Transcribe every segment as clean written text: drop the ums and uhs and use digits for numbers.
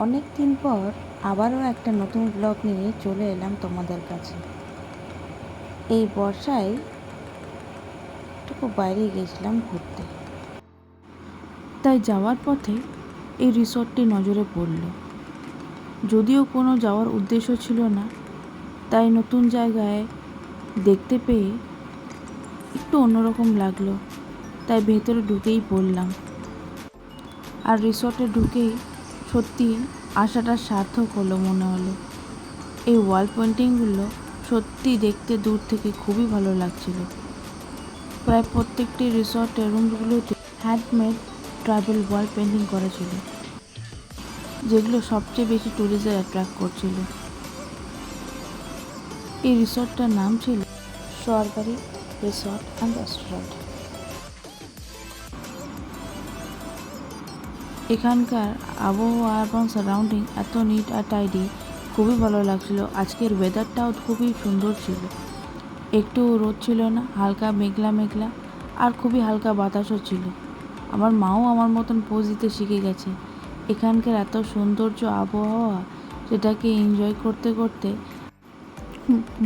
অনেক দিন পর আবারও একটা নতুন ব্লগ নিয়ে চলে এলাম তোমাদের কাছে। এই বর্ষায় একটু বাইরে গেছিলাম ঘুরতে, তাই যাওয়ার পথে এই রিসর্টটি নজরে পড়ল। যদিও কোনো যাওয়ার উদ্দেশ্য ছিল না, তাই নতুন জায়গায় দেখতে পেয়ে একটু অন্যরকম লাগলো, তাই ভেতরে ঢুকেই পড়লাম। আর রিসর্টে ঢুকেই সত্যি আশাটা সার্থক হলো মনে হলো। এই ওয়াল পেন্টিংগুলো সত্যি দেখতে দূর থেকে খুবই ভালো লাগছিল। প্রায় প্রত্যেকটি রিসর্টের রুমগুলোতে হ্যান্ডমেড ট্রাভেল ওয়াল পেন্টিং করা ছিল, যেগুলো সবচেয়ে বেশি ট্যুরিস্টদের অ্যাট্রাক্ট করছিল। এই রিসর্টটার নাম ছিল স্বর্গবাড়ি রিসর্ট অ্যান্ড রেস্টুরেন্ট। এখানকার আবহাওয়া এবং সারাউন্ডিং এত নিট আর টাইডি, খুবই ভালো লাগছিল। আজকের ওয়েদারটাও খুবই সুন্দর ছিল, একটু রোদ ছিল না, হালকা মেঘলা মেঘলা, আর খুবই হালকা বাতাসও ছিল। আমার মাও আমার মতন পোজ দিতে শিখে গেছে। এখানকার এত সৌন্দর্য আবহাওয়া, সেটাকে এনজয় করতে করতে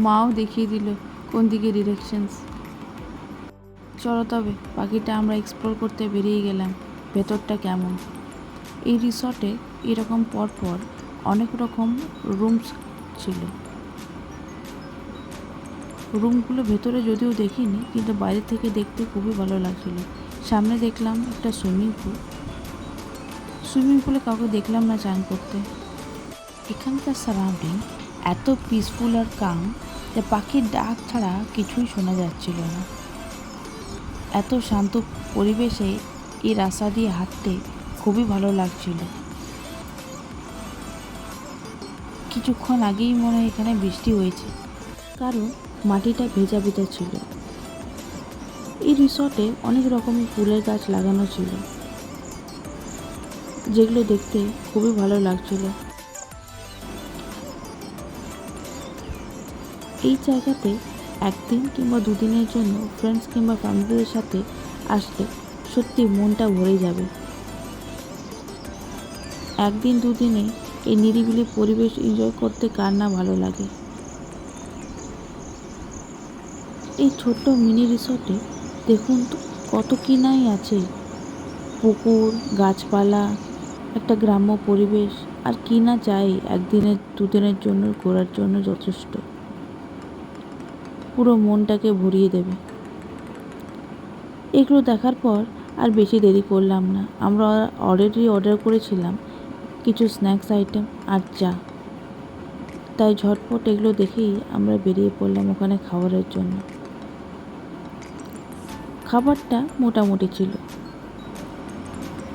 মাও দেখিয়ে দিল কোন দিকে ডিরেকশনস। চলো তবে বাকিটা আমরা এক্সপ্লোর করতে বেরিয়ে গেলাম, ভেতরটা কেমন। এই রিসর্টে এরকম পরপর অনেক রকম রুমস ছিল। রুমগুলো ভেতরে যদিও দেখিনি, কিন্তু বাইরে থেকে দেখতে খুবই ভালো লাগছিল। সামনে দেখলাম একটা সুইমিং পুলে কাউকে দেখলাম না চান করতে। এখানকার সারাউন্ডিং এত পিসফুল আর কাম যে পাখির ডাক ছাড়া কিছুই শোনা যাচ্ছিল না। এত শান্ত পরিবেশে এই রাস্তা দিয়ে হাঁটতে খুবই ভালো লাগছিল। কিছুক্ষণ আগেই মনে হয় এখানে বৃষ্টি হয়েছে, কারণ মাটিটা ভেজা ভেজা ছিল। এই রিসর্টে অনেক রকমের ফুলের গাছ লাগানো ছিল, যেগুলো দেখতে খুবই ভালো লাগছিল। এই জায়গাতে একদিন কিংবা দুদিনের জন্য ফ্রেন্ডস কিংবা ফ্যামিলিদের সাথে আসলে সত্যি মনটা ভরে যাবে। একদিন দুদিনে এই নিরিবিলি পরিবেশ এনজয় করতে কার না ভালো লাগে। এই ছোট্ট মিনি রিসর্টে দেখুন তো কত কি নাই আছে, পুকুর, গাছপালা, একটা গ্রাম্য পরিবেশ, আর কি না চাই একদিনের দুদিনের জন্য ঘোরার জন্য যথেষ্ট। পুরো মনটাকে ভরিয়ে দেবে। এগুলো দেখার পর আর বেশি দেরি করলাম না। আমরা অলরেডি অর্ডার করেছিলাম কিছু স্ন্যাক্স আইটেম আর চা, তাই ঝটপট এগুলো দেখেই আমরা বেরিয়ে পড়লাম ওখানে খাবারের জন্য। খাবারটা মোটামুটি ছিল।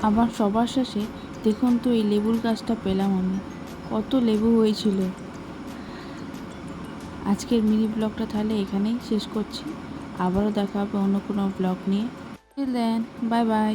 আবার সবার শেষে দেখুন তো এই লেবুর গাছটা পেলাম আমি, কত লেবু হয়েছিল। আজকের মিনি ব্লগটা তাহলে এখানেই শেষ করছি। আবারও দেখা হবে অন্য কোনো ব্লগ নিয়ে। Till then, bye by.